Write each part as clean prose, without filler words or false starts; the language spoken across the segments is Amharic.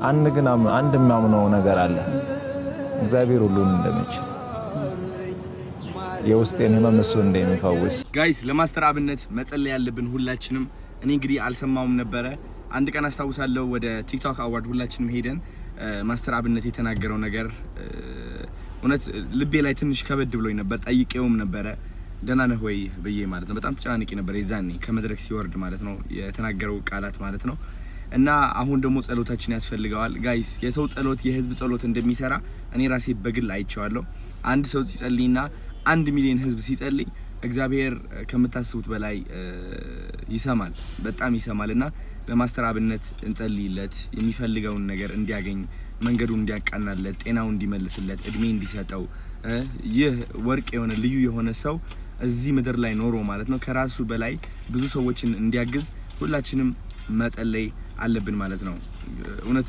አንድ የሚያምነው ነገር አለ እግዚአብሔር ሁሉን እንደሚችል የውስጤን ህመም እሱ እንደሚፈውስ ጋይስ ለማስተር አብነት መጸለይ ያለብን ሁላችንም እኔ እንግዲህ አልሰማውም ነበረ አንድ ቀን አስታውሳለሁ ወደ ቲክቶክ አዋርድ ሁላችንም ሄደን ማስተር አብነት የተናገረው ነገር እውነት ልቤ ላይ ትንሽ ከበድ ብሎኝ ነበር ጠይቄውም ነበረ ደህና ነህ ወይ በየ ማለት ነው በጣም ተጨናንቄ ነበር የዛኔ ከመድረክ ሲወርድ ማለት ነው የተናገረው ቃላት ማለት ነው እና አሁን ደግሞ ጸሎታችን ያስፈልጋል ጋይስ የሰው ጸሎት የህዝብ ጸሎት እንደሚሰራ እኔ ራሴ በግል አይቼዋለሁ አንድ ሰው ሲጸልይና 1 ሚሊዮን ህዝብ ሲጸልይ እግዚአብሔር ከምታስቡት በላይ ይሰማል በጣም ይሰማልና ለማስተር አብነት እንጸልይለት የሚፈልገውን ነገር እንዲያገኝ መንገዱን እንዲያቃናለት ጤናውን እንዲመልስለት እድሜ እንዲሰጠው ይህ ወርቅ የሆነ ልዩ የሆነ ሰው እዚህ ምድር ላይ ኖሮ ማለት ነው ከራሱ በላይ ብዙ ሰዎችን እንዲያግዝ ሁላችንም መጸለይ አለብን ማለት ነው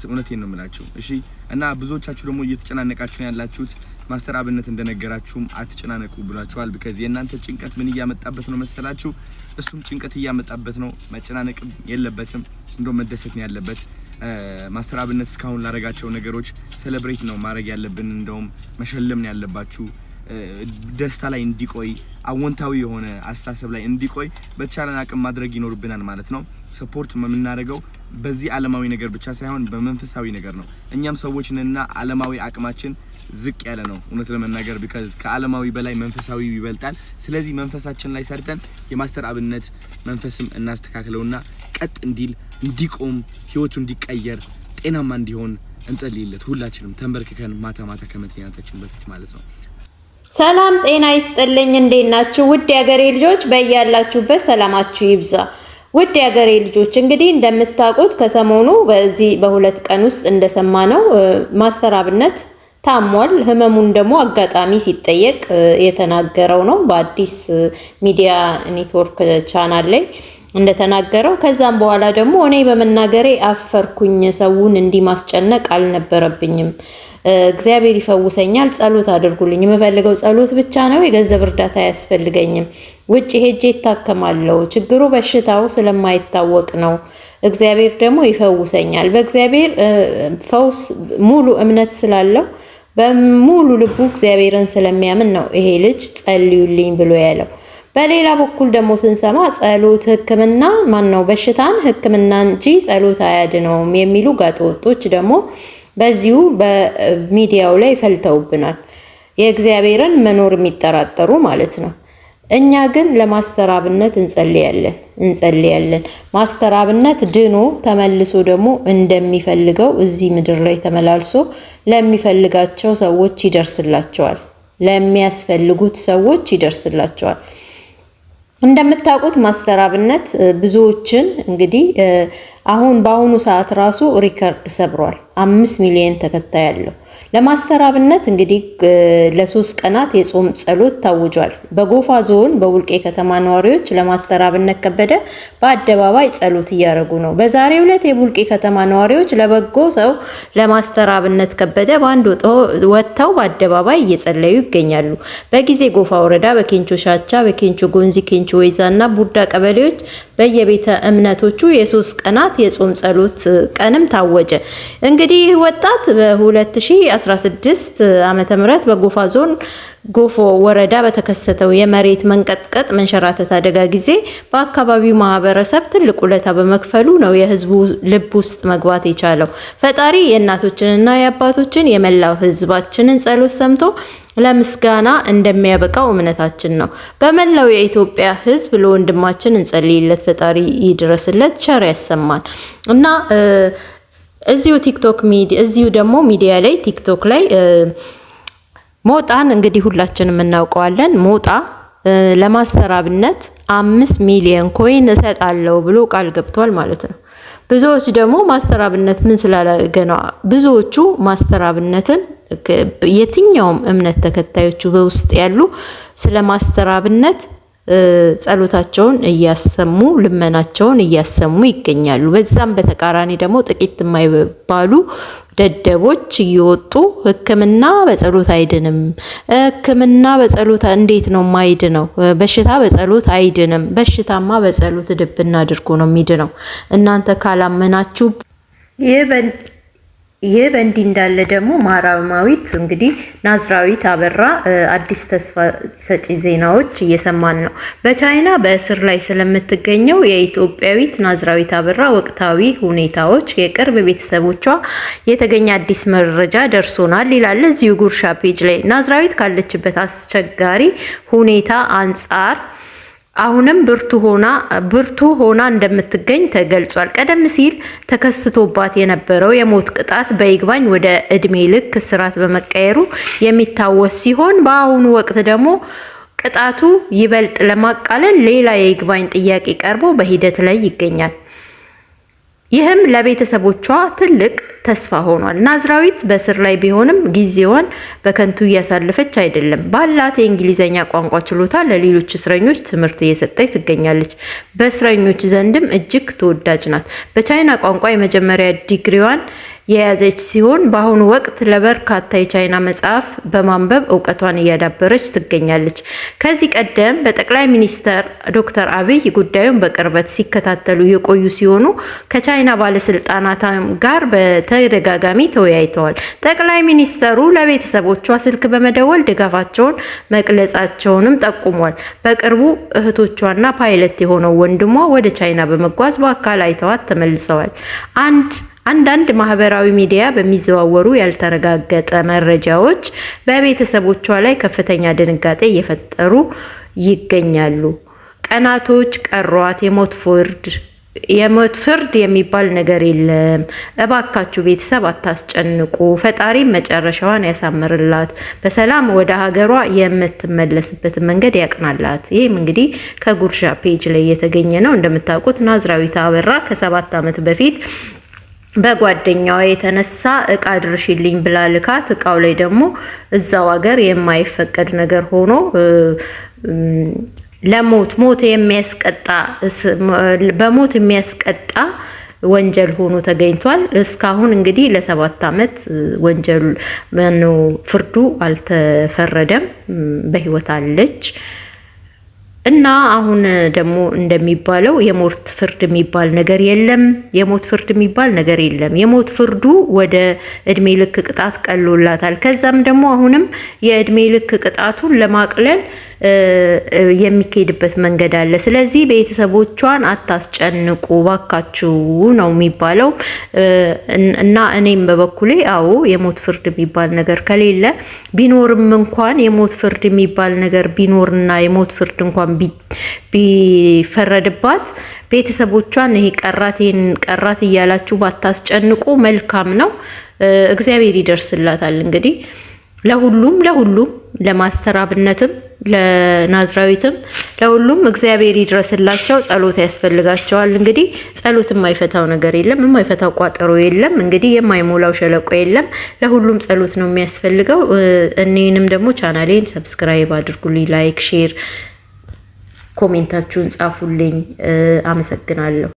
እውነቴን ነው የምላችሁ እሺ እና ብዙዎቻችሁ ደግሞ እየተጨናነቃችሁ ያላችሁት ማስተር አብነት እንደነገራችሁም አትጨናነቁ ብላችኋል because የናንተ ጭንቀት ምን ያመጣበት ነው መሰላችሁ እሱም ጭንቀት ያመጣበት ነው መጨናነቅ የለበትም እንደው መደሰት ነው ያለበት ማስተር አብነት እስካሁን ላረጋቸው ነገሮች ሴሌብሬት ነው ማድረግ ያለብን እንደውም መሸለም ነው ያለባችሁ ደስታ ላይ እንዲቆይ አወንታዊ የሆነ አስተሳሰብ ላይ እንዲቆይ በተቻለን አቅም ማድረግ ይኖርብናል ማለት ነው ሰፖርት የምናደርገው በዚህ ዓለማዊ ነገር ብቻ ሳይሆን በመንፈሳዊ ነገር ነው እኛም ሰዎች ነንና ዓለማዊ አቅማችን ዝቅ ያለ ነው እውነት ለመናገር because ከዓለማዊ በላይ መንፈሳዊ ይበልጣል ስለዚህ መንፈሳችን ላይ ሰርተን የማስተር አብነት መንፈስም እናስተካክለውና ቀጥ እንዲል እንዲቆም ህይወቱ እንዲቀየር ጤናማ እንዲሆን እንጸልይለት ሁላችንም ተንበርክከን ማታ ከመተኛታችን በፊት ማለት ነው ሰላም ጤና ይስጥልኝ እንዴናችሁ ውድ ያገሬ ልጆች በእያላችሁበት ሰላማችሁ ይብዛ ውድ ያገሬ ልጆች እንግዲህ እንደምታውቁት ከሰሞኑ በዚህ በሁለት ቀን ውስጥ እንደሰማነው ማስተር አብነት ታሟል ህመሙን ደግሞ አጋጣሚ ሲጠየቅ የተናገረው ነው በአዲስ ሚዲያ ኔትወርክ ቻናል ላይ እንደተናገረው ከዛም በኋላ ደግሞ እኔ በመናገሬ አፈርኩኝ ሰውን እንዲማስጨነቅ አልነበረብኝም እግዚአብሔር ይፈውሰኛል ጸሎት አድርጉልኝ የምፈልገው ጸሎት ብቻ ነው የገንዘብ እርዳታ ያስፈልገኝም ውጪ ሄጄ ታከማለሁ ችግሩ በሽታው ስለማይታወቅ ነው እግዚአብሔር ደግሞ ይፈውሰኛል በእግዚአብሔር ፈውስ ሙሉ እምነት ስላለው በሙሉ ልቡ እግዚአብሔርን ስለሚያምን ነው ይሄ ልጅ ጸልዩልኝ ብሎ ያለው በሌላ በኩል ደግሞ ስንሰማ ጸሎት ህክምና ማነው በሽታን ህክምና እንጂ ጸሎት አያድነውም የሚሉ ጋጠወጦች ደግሞ በዚሁ በሚዲያው ላይ ፈልተውብናል የእግዚአብሔርን መኖር የሚጠራጠሩ ማለት ነው እኛ ግን ለማስተር አብነት እንጸልያለን ማስተር አብነት ድኖ ተመልሶ ደግሞ እንደሚፈልገው እዚህ ምድር ላይ ተመላልሶ ለሚፈልጋቸው ሰዎች ይደርስላቸዋል ለሚያስፈልጉት ሰዎች ይደርስላቸዋል እንደምታውቁት ማስተር አብነት ብዙዎችን እንግዲህ አሁን በአሁኑ ሰዓት ራሱ ሪከርድ ሰብሯል 5 ሚሊዮን ተከታይ ያለው ለማስተር አብነት እንግዲህ ለ3 ቀናት የጾም ጸሎት ታውጇል በጎፋ ዞን በቡልቄ ከተማ ነዋሪዎች ለማስተር አብነት ከበደ በአደባባይ ጸሎት ያደረጉ ነው በዛሬው ዕለት የቡልቄ ከተማ ነዋሪዎች ለበጎ ሰው ለማስተር አብነት ከበደ ባንድ ወጥተው በአደባባይ እየጸለዩ ይገኛሉ በጊዜ ጎፋ ወረዳ በኬንቾ ሻቻ በኬንቾ ጎንዚ ኬንቾ ወይዛና ቡዳ ቀበሌዎች በየቤተ እምነቶቹ የ3 ቀናት የጾም ጸሎት ቀንም ታወጀ እንግዲህ ወጣት በ2016 ዓመተ ምህረት በጎፋ ዞን ጎፎ ወረዳ በተከሰተው የመሬት መንቀጥቀጥ መንሸራተት አደጋ ጊዜ በአካባቢው ማህበረሰብ ትልቅ ውለታ በመክፈሉ ነው የህዝቡ ልብ ውስጥ መግባት የቻለው ፈጣሪ የእናቶችንና የአባቶችን የመላው ህዝባችንን ጸሎት ሰምቶ ለምስጋና እንደሚያበቃው እምነታችን ነው በመላው የኢትዮጵያ ህዝብ ለወንድማችን እንጸልይለት ፈጣሪ ይድረስለት ቸር ያሰማን እና እዚሁ ቲክቶክ እዚሁ ደግሞ ሚዲያ ላይ ቲክቶክ ላይ ሞጣን እንግዲህ ሁላችንም እናውቀዋለን ሞጣ ለማስተር አብነት 5 ሚሊዮን ኮይን እሰጣለሁ ብሎ ቃል ገብቷል ማለት ነው ብዙዎች ደግሞ ማስተር አብነት ምን ስላላገ ነው ብዙዎቹ ማስተር አብነትን የትኛውም እምነት ተከታዮቹ በውስጥ ያሉ ስለ ማስተር አብነት ጸሎታቸውን እያሰሙ ልመናቸውን እያሰሙ ይገኛሉ በዛም በተቃራኒ ደግሞ ጥቂት የማይባሉ ደደቦች እየወጡ ህክምና በጸሎት አይድንም ህክምና በጸሎት እንዴት ነው ማይድነው በሽታ በጸሎት አይድንም በሽታማ በጸሎት ድብና አድርጎ ነው የሚድነው እናንተ ካላመናችሁ ይህ በእንዲህ እንዳለ ደግሞ ማራማዊት እንግዲህ ናዝራዊት አበራ አዲስ ተስፋ ሰጪ ዜናዎች እየሰማን ነው። በቻይና በእስር ላይ ስለምትገኘው የኢትዮጵያዊት ናዝራዊት አበራ ወቅታዊ ሁኔታዎች የቅርብ ቤተሰቦቿ የተገኘ አዲስ መረጃ ደርሶናል ይላል እዚሁ ጉርሻ ፔጅ ላይ። ናዝራዊት ካለችበት አስቸጋሪ ሁኔታ አንጻር አሁንም ብርቱ ሆና እንደምትገኝ ተገልጿል። ቀደም ሲል ተከስቶባት የነበረው የሞት ቅጣት በይግባኝ ወደ እድሜ ልክ እስራት በመቀየሩ የሚታወስ ሲሆን በአሁኑ ወቅት ደግሞ ቅጣቱ ይበልጥ ለማቃለል ሌላ የይግባኝ ጥያቄ ቀርቦ በሂደት ላይ ይገኛል። ይህም ለቤተሰቦቿ ትልቅ ተስፋ ሆኗል። ናዝራዊት በእስር ላይ ቢሆንም ጊዜዋን በከንቱ እያሳለፈች አይደለም። ባላት የእንግሊዝኛ ቋንቋ ችሎታ ለሌሎች እስረኞች ትምህርት እየሰጠች ትገኛለች። በእስረኞች ዘንድም እጅግ ተወዳጅ ናት። በቻይና ቋንቋ የመጀመሪያ ዲግሪዋን የያዘች ሲሆን በአሁኑ ወቅት ለበርካታ የቻይና መጽሐፍ በማንበብ እውቀቷን እያዳበረች ትገኛለች። ከዚህ ቀደም በጠቅላይ ሚኒስትር ዶክተር አብይ ጉዳዩን በቅርበት ሲከታተሉ የቆዩ ሲሆኑ ከቻይና ባለስልጣናት ጋር በተደጋጋሚ ተወያይተዋል። ጠቅላይ ሚኒስትሩ ለቤተሰቦቿ ስልክ በመደወል ድጋፋቸውን መግለጻቸውንም ጠቁሟል። በቅርቡ እህቶቿና ፓይለት የሆነው ወንድሟ ወደ ቻይና በመጓዝ በአካል አይተዋት ተመልሰዋል። አንዳንድ ማህበራዊ ሚዲያ በሚዘዋወሩ ያልተረጋገጠ መረጃዎች በቤተሰቦቿ ላይ ከፍተኛ ድንጋጤ እየፈጠሩ ይገኛሉ። ቀናቶች ቀሯት፣ የሞት ፍርድ የሚባል ነገር የለም። እባካችሁ ቤተሰብ አታስጨንቁ፣ ፈጣሪ መጨረሻዋን ያሳምርላት፣ በሰላም ወደ ሀገሯ የምትመለስበትን መንገድ ያቅናላት። ይህም እንግዲህ ከጉርሻ ፔጅ ላይ የተገኘ ነው። እንደምታውቁት ናዝራዊት አበራ ከ7 ዓመት በፊት በጓደኛዋ የተነሳ እቃ ድርሽልኝ ብላ ልካት እቃው ላይ ደግሞ እዛው ሀገር የማይፈቀድ ነገር ሆኖ ሞት የሚያስቀጣ ወንጀል ሆኖ ተገኝቷል። እስካሁን እንግዲህ ለ7 ዓመት ወንጀል ፍርዱ አልተፈረደም፣ በህይወት አለች። እና አሁን ደግሞ እንደሚባለው የሞት ፍርድ የሚባል ነገር የለም። የሞት ፍርዱ ወደ እድሜ ልክ ቅጣት ቀሎላታል። ከዛም ደግሞ አሁንም የእድሜ ልክ ቅጣቱን ለማቅለል የሚካሄድበት መንገድ አለ። ስለዚህ ቤተሰቦቿን አታስጨንቁ ባካችሁ ነው የሚባለው። እና እኔም በበኩሌ አዎ የሞት ፍርድ የሚባል ነገር ከሌለ ቢኖርም እንኳን የሞት ፍርድ የሚባል ነገር ቢኖርና የሞት ፍርድ እንኳን ቢፈረድባት ቤተሰቦቿን ይሄን ቀራት እያላችሁ ባታስጨንቁ መልካም ነው። እግዚአብሔር ይደርስላታል። እንግዲህ ለሁሉም ለማስተር አብነትም ለናዝራዊትም ለሁሉም እግዚአብሔር ይድረስላቸው። ጸሎት ያስፈልጋቸዋል። እንግዲህ ጸሎት የማይፈታው ነገር የለም፣ የማይፈታው ቋጠሮ የለም። እንግዲህ የማይሞላው ሸለቆ የለም። ለሁሉም ጸሎት ነው የሚያስፈልገው። እኔንም ደግሞ ቻናሌን ሰብስክራይብ አድርጉልኝ፣ ላይክ፣ ሼር፣ ኮሜንታችሁን ጻፉልኝ። አመሰግናለሁ።